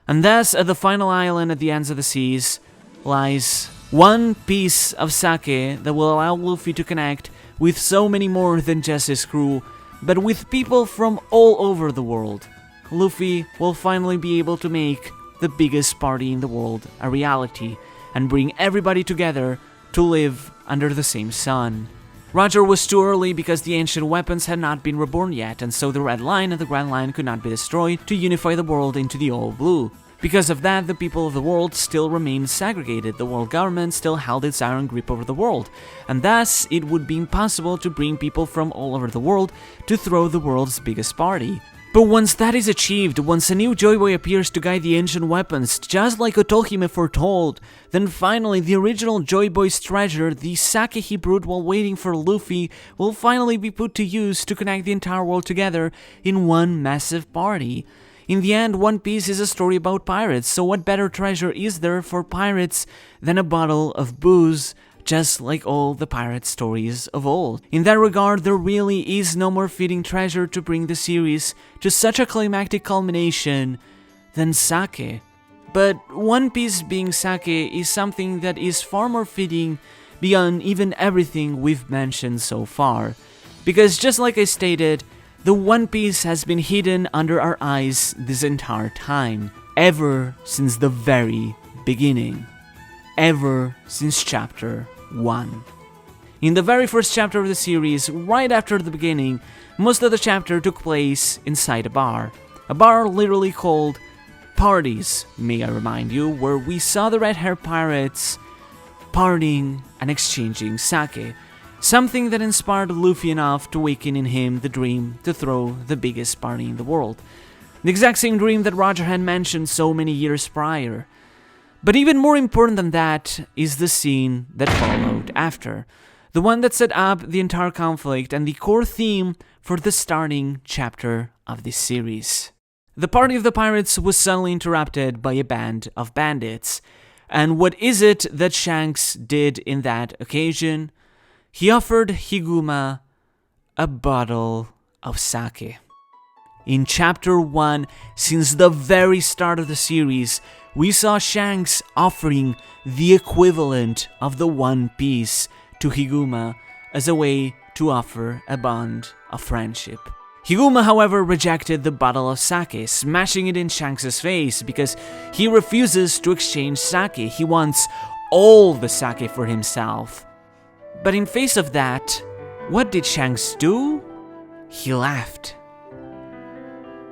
And thus, at the final island at the ends of the seas, lies one piece of sake that will allow Luffy to connect with so many more than just his crew, but with people from all over the world. Luffy will finally be able to make the biggest party in the world a reality and bring everybody together to live under the same sun. Roger was too early because the ancient weapons had not been reborn yet, and so the Red Line and the Grand Line could not be destroyed to unify the world into the All Blue. Because of that, the people of the world still remained segregated, the world government still held its iron grip over the world, and thus it would be impossible to bring people from all over the world to throw the world's biggest party. But once that is achieved, once a new Joy Boy appears to guide the ancient weapons, just like Otohime foretold, then finally the original Joy Boy's treasure, the sake he brewed while waiting for Luffy, will finally be put to use to connect the entire world together in one massive party. In the end, One Piece is a story about pirates, so what better treasure is there for pirates than a bottle of booze, just like all the pirate stories of old? In that regard, there really is no more fitting treasure to bring the series to such a climactic culmination than sake. But One Piece being sake is something that is far more fitting beyond even everything we've mentioned so far. Because just like I stated, the One Piece has been hidden under our eyes this entire time, ever since the very beginning, ever since chapter 1. In the very first chapter of the series, right after the beginning, most of the chapter took place inside a bar literally called Parties, may I remind you, where we saw the red-haired pirates partying and exchanging sake. Something that inspired Luffy enough to awaken in him the dream to throw the biggest party in the world. The exact same dream that Roger had mentioned so many years prior. But even more important than that is the scene that followed after. The one that set up the entire conflict and the core theme for the starting chapter of this series. The party of the pirates was suddenly interrupted by a band of bandits. And what is it that Shanks did in that occasion? He offered Higuma a bottle of sake. In chapter 1, since the very start of the series, we saw Shanks offering the equivalent of the One Piece to Higuma as a way to offer a bond of friendship. Higuma, however, rejected the bottle of sake, smashing it in Shanks' face because he refuses to exchange sake. He wants all the sake for himself. But in face of that, what did Shanks do? He laughed.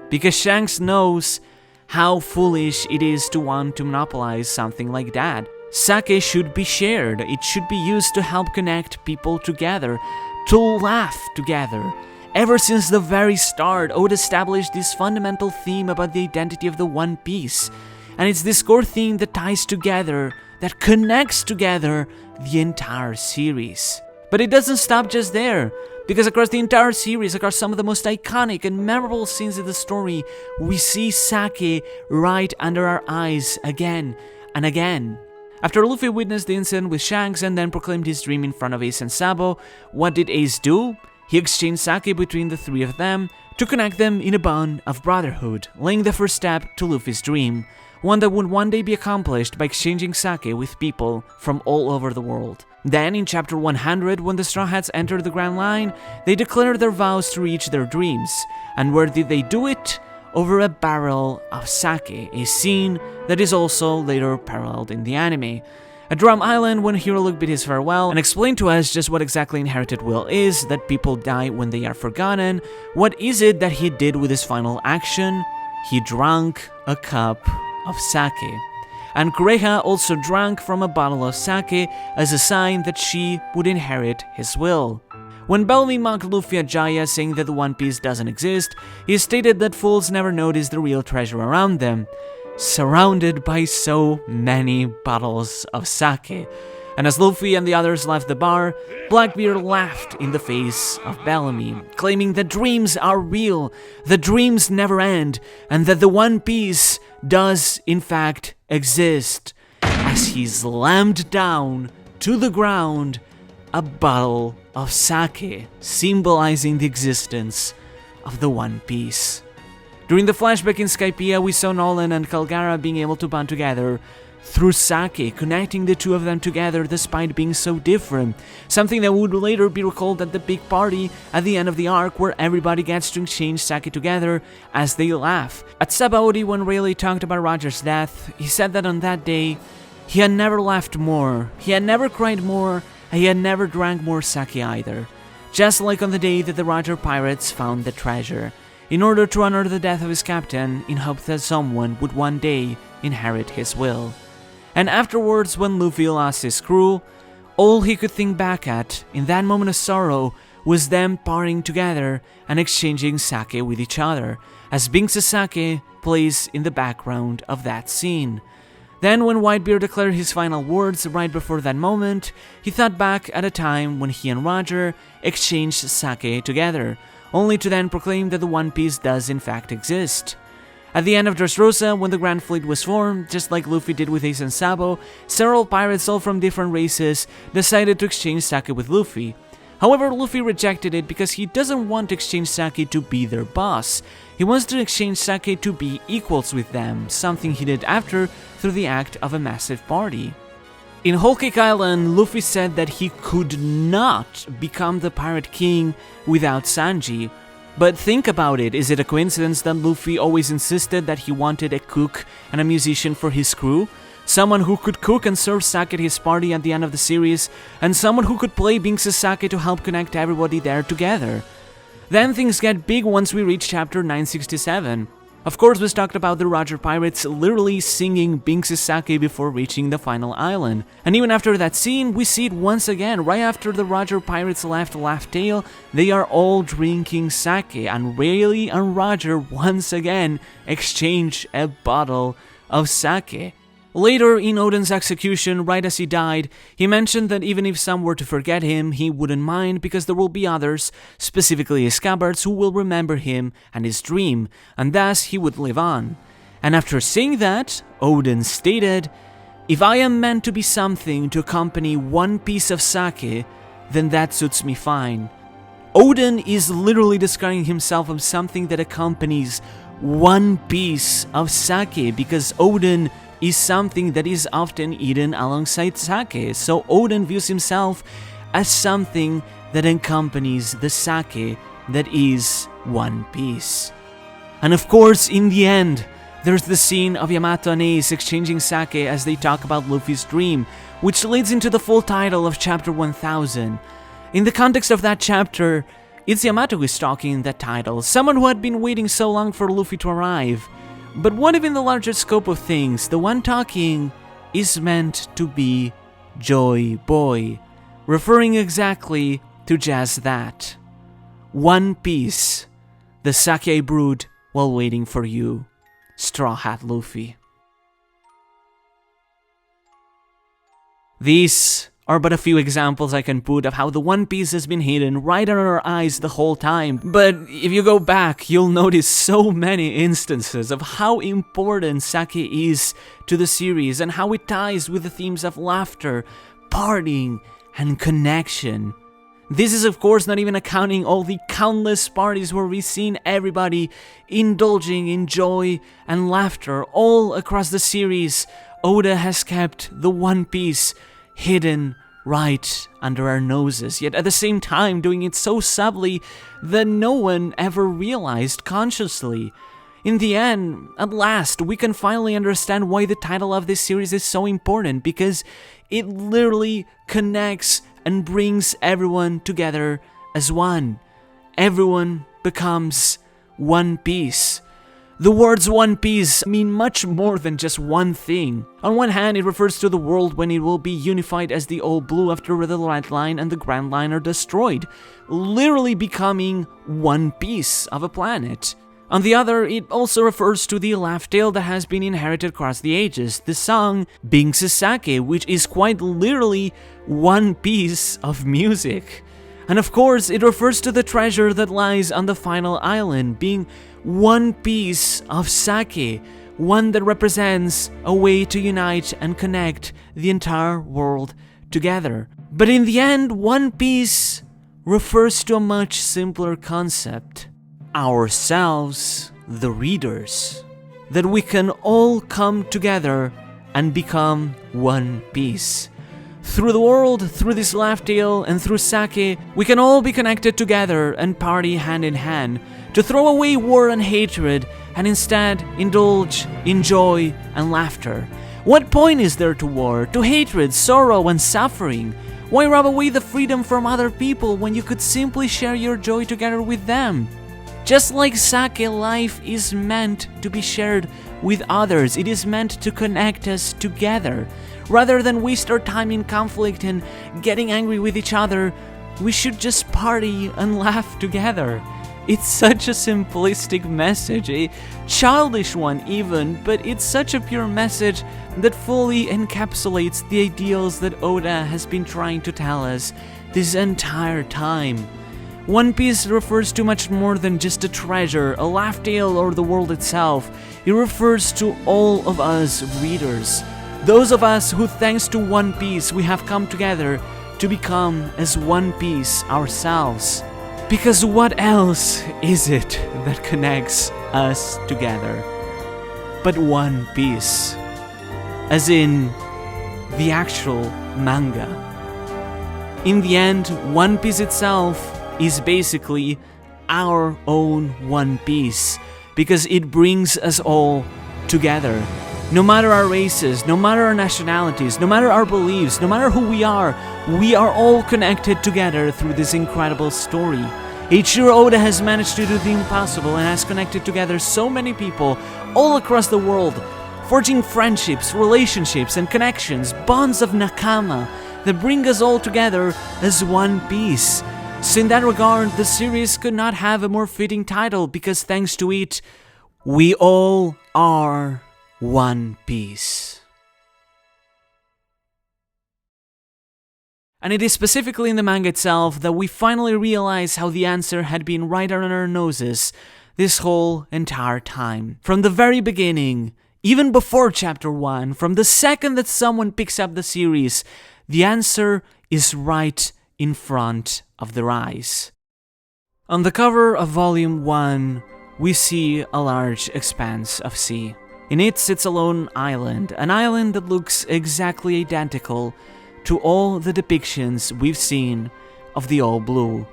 Because Shanks knows how foolish it is to want to monopolize something like that. Sake should be shared. It should be used to help connect people together, to laugh together. Ever since the very start, Oda established this fundamental theme about the identity of the One Piece. And it's this core theme that ties together, that connects together the entire series. But it doesn't stop just there, because across the entire series, across some of the most iconic and memorable scenes of the story, we see sake right under our eyes again and again. After Luffy witnessed the incident with Shanks and then proclaimed his dream in front of Ace and Sabo, what did Ace do? He exchanged sake between the three of them to connect them in a bond of brotherhood, laying the first step to Luffy's dream, one that would one day be accomplished by exchanging sake with people from all over the world. Then, in chapter 100, when the Straw Hats entered the Grand Line, they declared their vows to reach their dreams. And where did they do it? Over a barrel of sake, a scene that is also later paralleled in the anime. At Drum Island, when Hero Luke bid his farewell and explained to us just what exactly inherited will is, that people die when they are forgotten, what is it that he did with his final action? He drank a cup of sake. And Kureha also drank from a bottle of sake as a sign that she would inherit his will. When Bellamy mocked Luffy at Jaya, saying that the One Piece doesn't exist, he stated that fools never notice the real treasure around them, surrounded by so many bottles of sake. And as Luffy and the others left the bar, Blackbeard laughed in the face of Bellamy, claiming that dreams are real, that dreams never end, and that the One Piece does in fact exist, as he slammed down to the ground a bottle of sake, symbolizing the existence of the One Piece. During the flashback in Skypiea, we saw Nolan and Kalgara being able to bond together through sake, connecting the two of them together despite being so different, something that would later be recalled at the big party at the end of the arc where everybody gets to exchange sake together as they laugh. At Sabaody, when Rayleigh talked about Roger's death, he said that on that day, he had never laughed more, he had never cried more, and he had never drank more sake either, just like on the day that the Roger pirates found the treasure, in order to honor the death of his captain in hope that someone would one day inherit his will. And afterwards, when Luffy lost his crew, all he could think back at in that moment of sorrow was them partying together and exchanging sake with each other, as Binks' sake plays in the background of that scene. Then, when Whitebeard declared his final words right before that moment, he thought back at a time when he and Roger exchanged sake together, only to then proclaim that the One Piece does in fact exist. At the end of Dressrosa, when the Grand Fleet was formed, just like Luffy did with Ace and Sabo, several pirates all from different races decided to exchange sake with Luffy. However, Luffy rejected it because he doesn't want to exchange sake to be their boss. He wants to exchange sake to be equals with them, something he did after through the act of a massive party. In Whole Cake Island, Luffy said that he could not become the Pirate King without Sanji. But think about it, is it a coincidence that Luffy always insisted that he wanted a cook and a musician for his crew? Someone who could cook and serve sake at his party at the end of the series, and someone who could play Binks' sake to help connect everybody there together. Then things get big once we reach chapter 967. Of course, we talked about the Roger Pirates literally singing Binks' sake before reaching the final island. And even after that scene, we see it once again. Right after the Roger Pirates left Laugh Tale, they are all drinking sake, and Rayleigh and Roger once again exchange a bottle of sake. Later, in Oden's execution, right as he died, he mentioned that even if some were to forget him, he wouldn't mind because there will be others, specifically his scabbards, who will remember him and his dream, and thus he would live on. And after saying that, Oden stated, "If I am meant to be something to accompany one piece of sake, then that suits me fine." Oden is literally describing himself as something that accompanies one piece of sake, because Oden is something that is often eaten alongside sake, so Oden views himself as something that accompanies the sake that is One Piece. And of course, in the end, there's the scene of Yamato and Ace exchanging sake as they talk about Luffy's dream, which leads into the full title of Chapter 1000. In the context of that chapter, it's Yamato who is talking in that title, someone who had been waiting so long for Luffy to arrive. But what if in the larger scope of things, the one talking is meant to be Joy Boy, referring exactly to just that. One Piece, the sake brewed while waiting for you, Straw Hat Luffy. These are but a few examples I can put of how the One Piece has been hidden right under our eyes the whole time, but if you go back, you'll notice so many instances of how important sake is to the series and how it ties with the themes of laughter, partying, and connection. This is of course not even accounting all the countless parties where we've seen everybody indulging in joy and laughter all across the series. Oda has kept the One Piece hidden right under our noses, yet at the same time doing it so subtly that no one ever realized consciously. In the end, at last, we can finally understand why the title of this series is so important, because it literally connects and brings everyone together as one. Everyone becomes One Piece. The words One Piece mean much more than just one thing. On one hand, it refers to the world when it will be unified as the All Blue after the Red Line and the Grand Line are destroyed, literally becoming one piece of a planet. On the other, it also refers to the laugh tale that has been inherited across the ages, the song Being Sasake, which is quite literally one piece of music. And of course, it refers to the treasure that lies on the final island, being one piece of sake, one that represents a way to unite and connect the entire world together. But in the end, One Piece refers to a much simpler concept. Ourselves, the readers. That we can all come together and become one piece. Through the world, through this laugh tale, and through sake, we can all be connected together and party hand in hand, to throw away war and hatred, and instead indulge in joy and laughter. What point is there to war, to hatred, sorrow, and suffering? Why rob away the freedom from other people when you could simply share your joy together with them? Just like sake, life is meant to be shared with others. It is meant to connect us together. Rather than waste our time in conflict and getting angry with each other, we should just party and laugh together. It's such a simplistic message, a childish one even, but it's such a pure message that fully encapsulates the ideals that Oda has been trying to tell us this entire time. One Piece refers to much more than just a treasure, a laugh tale, or the world itself. It refers to all of us readers. Those of us who, thanks to One Piece, we have come together to become as one piece ourselves. Because what else is it that connects us together but One Piece? As in the actual manga. In the end, One Piece itself is basically our own One Piece, because it brings us all together. No matter our races, no matter our nationalities, no matter our beliefs, no matter who we are all connected together through this incredible story. Eiichiro Oda has managed to do the impossible and has connected together so many people all across the world, forging friendships, relationships, and connections, bonds of nakama that bring us all together as one piece. So in that regard, the series could not have a more fitting title, because thanks to it, we all are One Piece. And it is specifically in the manga itself that we finally realize how the answer had been right under our noses this whole entire time. From the very beginning, even before Chapter 1, from the second that someone picks up the series, the answer is right in front of their eyes. On the cover of Volume 1, we see a large expanse of sea. In it sits a lone island, an island that looks exactly identical to all the depictions we've seen of the All Blue,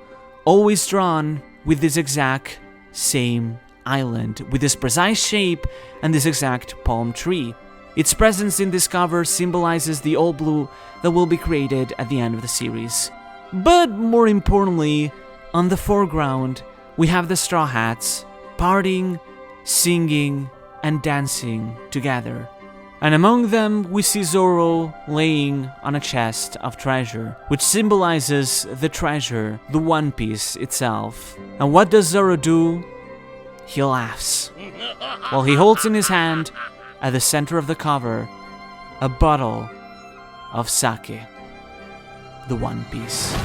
always drawn with this exact same island, with this precise shape and this exact palm tree. Its presence in this cover symbolizes the all blue that will be created at the end of the series. But more importantly, on the foreground, we have the Straw Hats partying, singing, and dancing together. And among them, we see Zoro laying on a chest of treasure, which symbolizes the treasure, the One Piece itself. And what does Zoro do? He laughs, while he holds in his hand, at the center of the cover, a bottle of sake, the One Piece.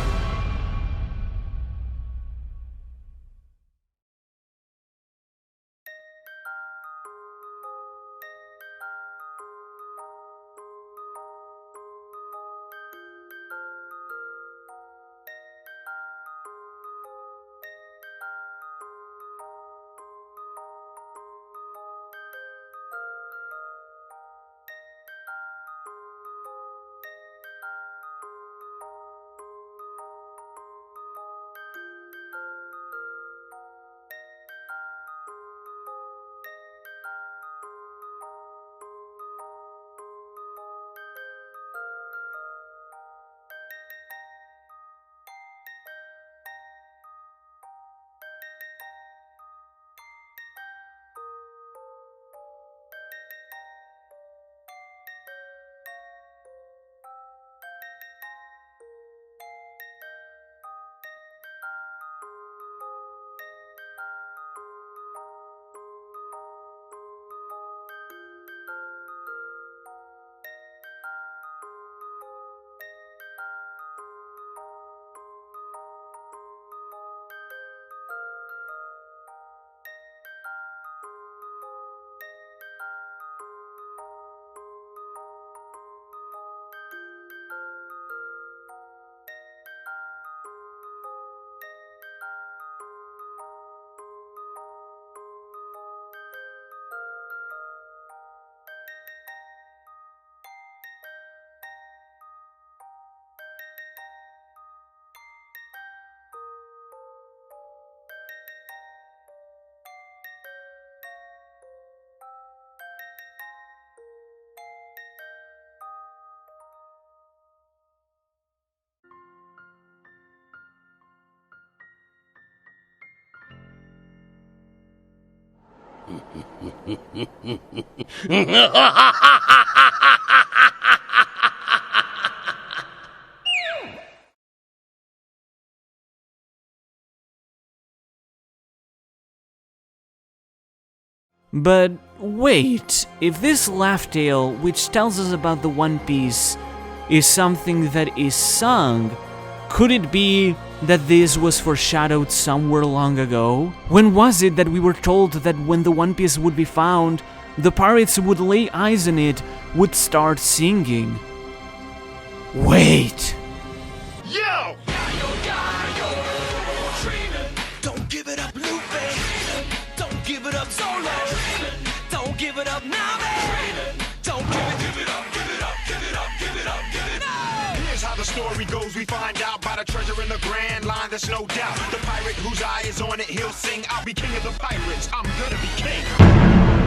But wait, if this laugh tale, which tells us about the One Piece, is something that is sung, could it be that this was foreshadowed somewhere long ago? When was it that we were told that when the One Piece would be found, the pirates would lay eyes on it, would start singing? Wait! Yo! Don't give it up, Luffy. Don't give it up, Solo. Don't give it up, Nami. Don't give it up, give it up, give it up, give it up, give it up. Here's how the story goes. We find out about a treasure in the Grand Line. There's no doubt. The pirate whose eye is on it, he'll sing. I'll be king of the pirates. I'm gonna be king.